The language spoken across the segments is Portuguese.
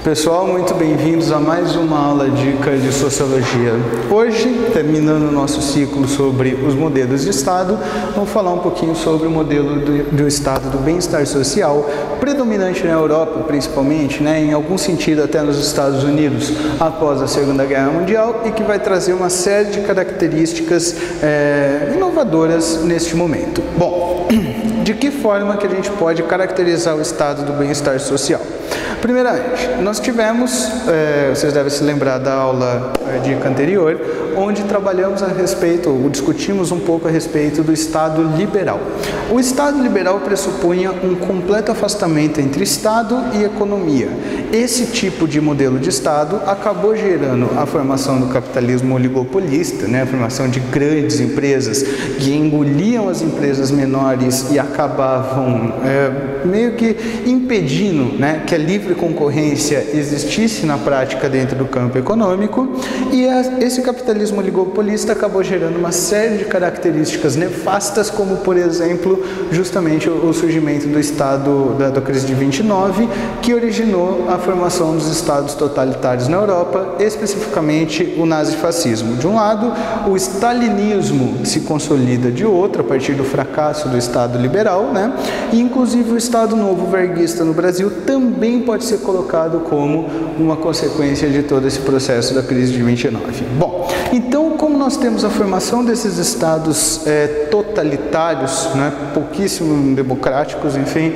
Pessoal, muito bem-vindos a mais uma aula Dicas de Sociologia. Hoje, terminando o nosso ciclo sobre os modelos de Estado, vamos falar um pouquinho sobre o modelo do Estado do bem-estar social, predominante na Europa, principalmente, em algum sentido até nos Estados Unidos, após a Segunda Guerra Mundial, e que vai trazer uma série de características inovadoras neste momento. Bom, de que forma que a gente pode caracterizar o estado do bem-estar social? Primeiramente, nós tivemos, vocês devem se lembrar da aula dica anterior, onde trabalhamos a respeito, ou discutimos um pouco a respeito do Estado liberal. O Estado liberal pressupunha um completo afastamento entre Estado e economia. Esse tipo de modelo de Estado acabou gerando a formação do capitalismo oligopolista, a formação de grandes empresas que engoliam as empresas menores e acabavam meio que impedindo que a livre concorrência existisse na prática dentro do campo econômico, e esse capitalismo oligopolista acabou gerando uma série de características nefastas, como, por exemplo, justamente o surgimento do Estado da crise de 29, que originou a formação dos estados totalitários na Europa, especificamente o nazifascismo. De um lado, o stalinismo se consolida de outro, a partir do fracasso do Estado liberal, e inclusive o Estado Novo Varguista no Brasil também pode ser colocado como uma consequência de todo esse processo da crise de 29. Bom, então, como nós temos a formação desses estados totalitários, pouquíssimo democráticos, enfim,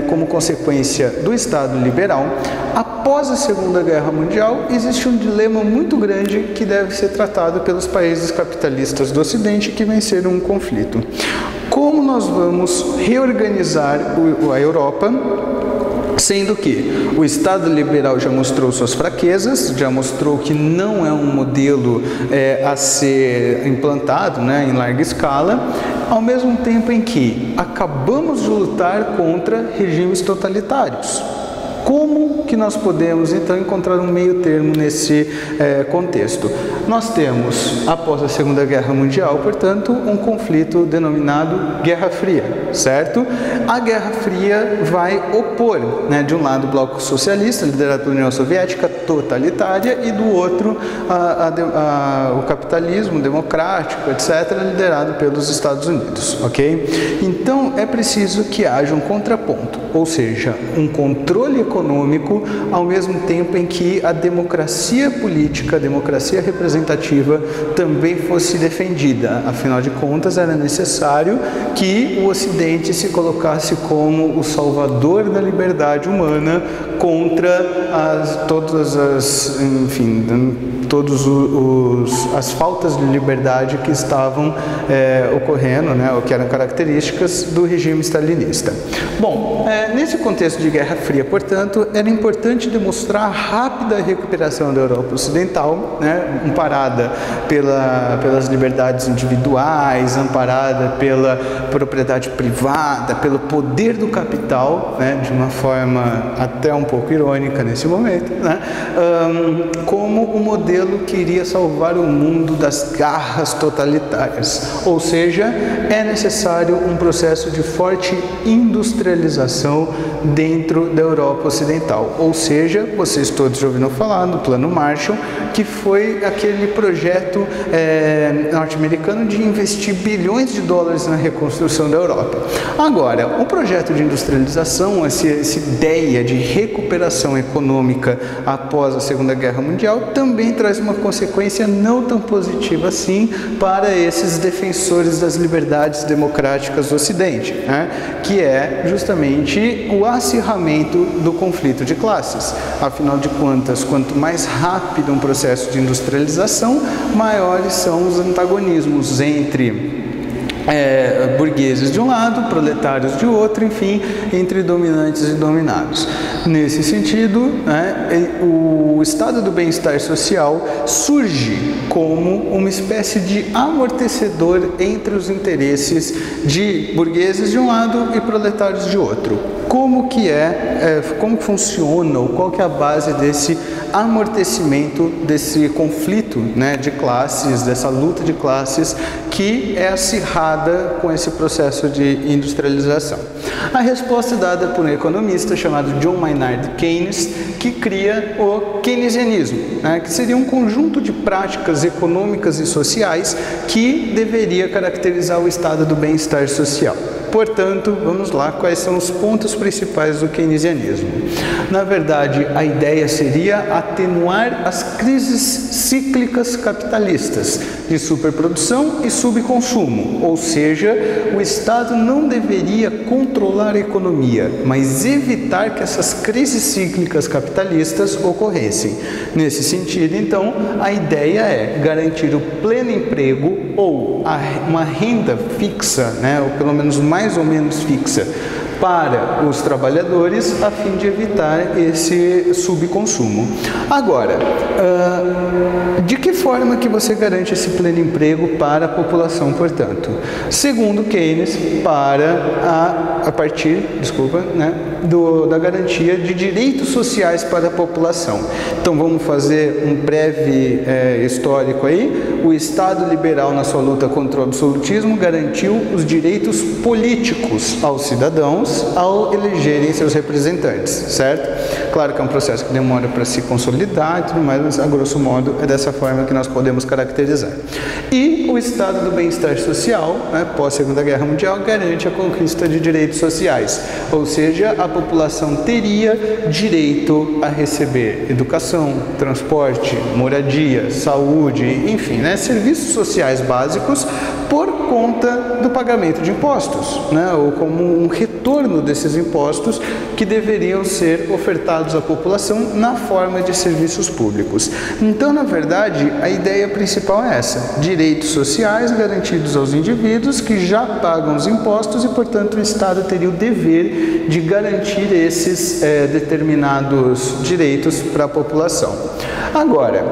como consequência do Estado liberal, após a Segunda Guerra Mundial, existe um dilema muito grande que deve ser tratado pelos países capitalistas do Ocidente que venceram um conflito. Como nós vamos reorganizar a Europa, sendo que o Estado liberal já mostrou suas fraquezas, já mostrou que não é um modelo a ser implantado em larga escala, ao mesmo tempo em que acabamos de lutar contra regimes totalitários. Como que nós podemos, então, encontrar um meio termo nesse contexto? Nós temos, após a Segunda Guerra Mundial, portanto, um conflito denominado Guerra Fria, certo? A Guerra Fria vai opor, de um lado, o bloco socialista, liderado pela União Soviética, totalitária, e do outro, o capitalismo democrático, etc., liderado pelos Estados Unidos, ok? Então, é preciso que haja um contraponto, ou seja, um controle econômico, ao mesmo tempo em que a democracia política, a democracia representativa também fosse defendida. Afinal de contas, era necessário que o Ocidente se colocasse como o salvador da liberdade humana contra todas as faltas de liberdade que estavam ocorrendo, ou que eram características do regime stalinista. Bom, nesse contexto de Guerra Fria, portanto, era importante demonstrar a rápida recuperação da Europa Ocidental, amparada pelas liberdades individuais, amparada pela propriedade privada, pelo poder do capital, de uma forma até um pouco irônica nesse momento, como o modelo que iria salvar o mundo das garras totalitárias. Ou seja, é necessário um processo de forte industrialização dentro da Europa Ocidental. Ou seja, vocês todos já ouviram falar do Plano Marshall, que foi aquele projeto norte-americano de investir bilhões de dólares na reconstrução da Europa. Agora, o projeto de industrialização, essa ideia de recuperação econômica após a Segunda Guerra Mundial, também traz uma consequência não tão positiva assim para esses defensores das liberdades democráticas do Ocidente, que é justamente o acirramento do conflito de classes. Afinal de contas, quanto mais rápido um processo de industrialização, maiores são os antagonismos entre burgueses de um lado, proletários de outro, enfim, entre dominantes e dominados. Nesse sentido, o estado do bem-estar social surge como uma espécie de amortecedor entre os interesses de burgueses de um lado e proletários de outro. Como funciona, ou qual que é a base desse amortecimento, desse conflito de classes, dessa luta de classes que é acirrada com esse processo de industrialização? A resposta é dada por um economista chamado John Maynard Keynes, que cria o keynesianismo, né, que seria um conjunto de práticas econômicas e sociais que deveria caracterizar o estado do bem-estar social. Portanto, vamos lá, quais são os pontos principais do keynesianismo? Na verdade, a ideia seria atenuar as crises cíclicas capitalistas de superprodução e subconsumo, ou seja, o Estado não deveria controlar a economia, mas evitar que essas crises cíclicas capitalistas ocorressem. Nesse sentido, então, a ideia é garantir o pleno emprego ou uma renda fixa, né, ou pelo menos mais ou menos fixa, para os trabalhadores, a fim de evitar esse subconsumo. Agora, de que forma que você garante esse pleno emprego para a população, portanto? Segundo Keynes, a partir da garantia de direitos sociais para a população. Então, vamos fazer um breve histórico aí. O Estado liberal, na sua luta contra o absolutismo, garantiu os direitos políticos aos cidadãos ao elegerem seus representantes, certo? Claro que é um processo que demora para se consolidar e tudo mais, mas a grosso modo é dessa forma que nós podemos caracterizar. E o estado do bem-estar social, né, pós-Segunda Guerra Mundial, garante a conquista de direitos sociais, ou seja, a população teria direito a receber educação, transporte, moradia, saúde, enfim, né, serviços sociais básicos por conta do pagamento de impostos, né, ou como um retorno desses impostos que deveriam ser ofertados à população na forma de serviços públicos. Então, na verdade, a ideia principal é essa: direitos sociais garantidos aos indivíduos que já pagam os impostos e, portanto, o Estado teria o dever de garantir esses determinados direitos para a população. Agora,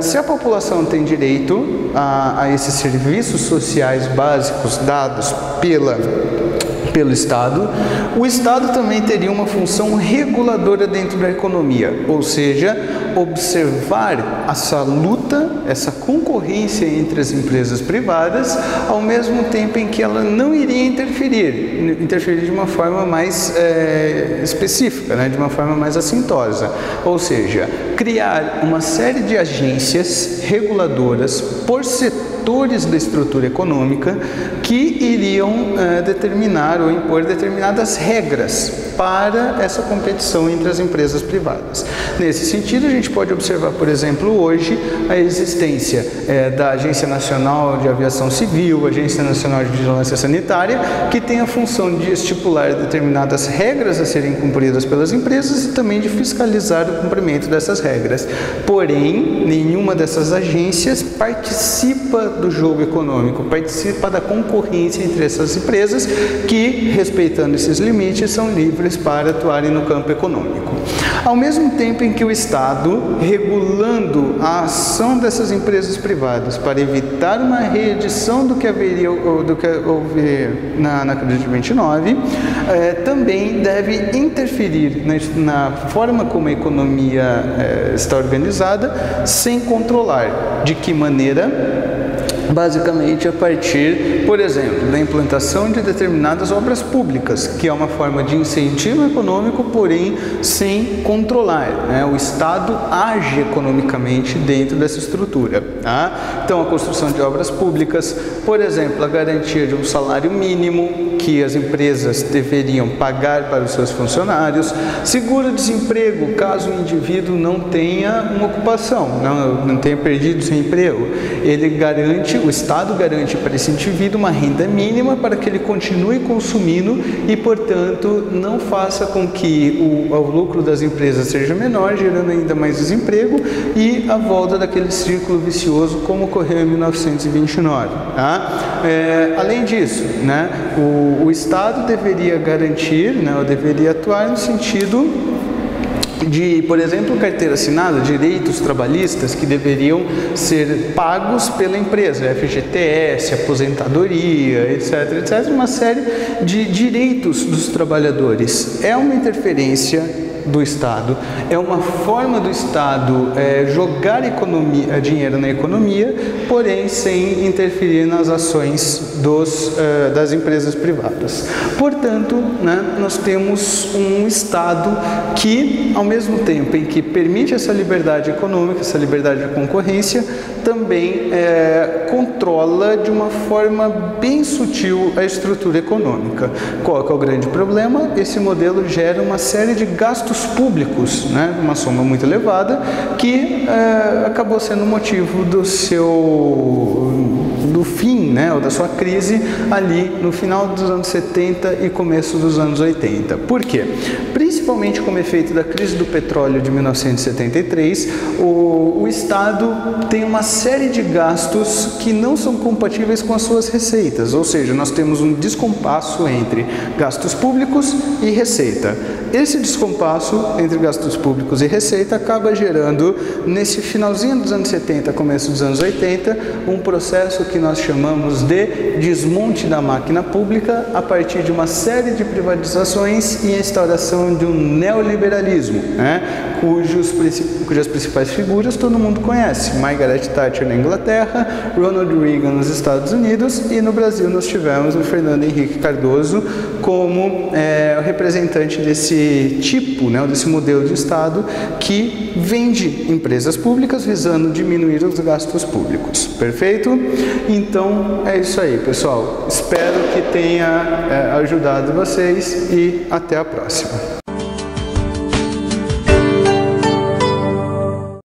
se a população tem direito a esses serviços sociais básicos dados pelo Estado, o Estado também teria uma função reguladora dentro da economia, ou seja, observar essa luta, essa concorrência entre as empresas privadas, ao mesmo tempo em que ela não iria interferir de uma forma mais específica, né, de uma forma mais assintosa, ou seja, criar uma série de agências reguladoras por setores da estrutura econômica que iriam determinar ou impor determinadas regras para essa competição entre as empresas privadas. Nesse sentido, a gente pode observar, por exemplo, hoje a existência da Agência Nacional de Aviação Civil, Agência Nacional de Vigilância Sanitária, que tem a função de estipular determinadas regras a serem cumpridas pelas empresas e também de fiscalizar o cumprimento dessas regras. Porém, nenhuma dessas agências participa do jogo econômico, participa da concorrência entre essas empresas que, respeitando esses limites, são livres para atuarem no campo econômico. Ao mesmo tempo em que o Estado, regulando a ação dessas empresas privadas para evitar uma reedição do que houve na crise de 29, também deve interferir na forma como a economia está organizada, sem controlar. De que maneira? Basicamente a partir, por exemplo, da implantação de determinadas obras públicas, que é uma forma de incentivo econômico, porém sem controlar, né? O Estado age economicamente dentro dessa estrutura, tá? Então, a construção de obras públicas, por exemplo, a garantia de um salário mínimo que as empresas deveriam pagar para os seus funcionários, seguro-desemprego, caso o indivíduo não tenha uma ocupação, não tenha perdido seu emprego, o Estado garante para esse indivíduo uma renda mínima para que ele continue consumindo e, portanto, não faça com que o lucro das empresas seja menor, gerando ainda mais desemprego e a volta daquele círculo vicioso como ocorreu em 1929. Tá? Além disso, né, o Estado deveria garantir, né, ou deveria atuar no sentido de, por exemplo, carteira assinada, direitos trabalhistas que deveriam ser pagos pela empresa, FGTS, aposentadoria, etc., uma série de direitos dos trabalhadores. É uma interferência do Estado. É uma forma do Estado jogar dinheiro na economia, porém sem interferir nas ações das empresas privadas. Portanto, né, nós temos um Estado que, ao mesmo tempo em que permite essa liberdade econômica, essa liberdade de concorrência, também controla de uma forma bem sutil a estrutura econômica. Qual que é o grande problema? Esse modelo gera uma série de gastos públicos, né, uma soma muito elevada, que acabou sendo motivo do fim, né, ou da sua crise ali no final dos anos 70 e começo dos anos 80. Por quê? Principalmente como efeito da crise do petróleo de 1973, o Estado tem uma série de gastos que não são compatíveis com as suas receitas, ou seja, nós temos um descompasso entre gastos públicos e receita. Esse descompasso entre gastos públicos e receita acaba gerando, nesse finalzinho dos anos 70, começo dos anos 80, um processo que nós chamamos de desmonte da máquina pública a partir de uma série de privatizações e a instauração de um neoliberalismo, né, cujas principais figuras todo mundo conhece: Margaret Thatcher na Inglaterra, Ronald Reagan nos Estados Unidos, e no Brasil nós tivemos o Fernando Henrique Cardoso como o representante desse tipo, né, desse modelo de Estado que vende empresas públicas visando diminuir os gastos públicos. Perfeito? Então é isso aí, pessoal. Espero que tenha ajudado vocês e até a próxima.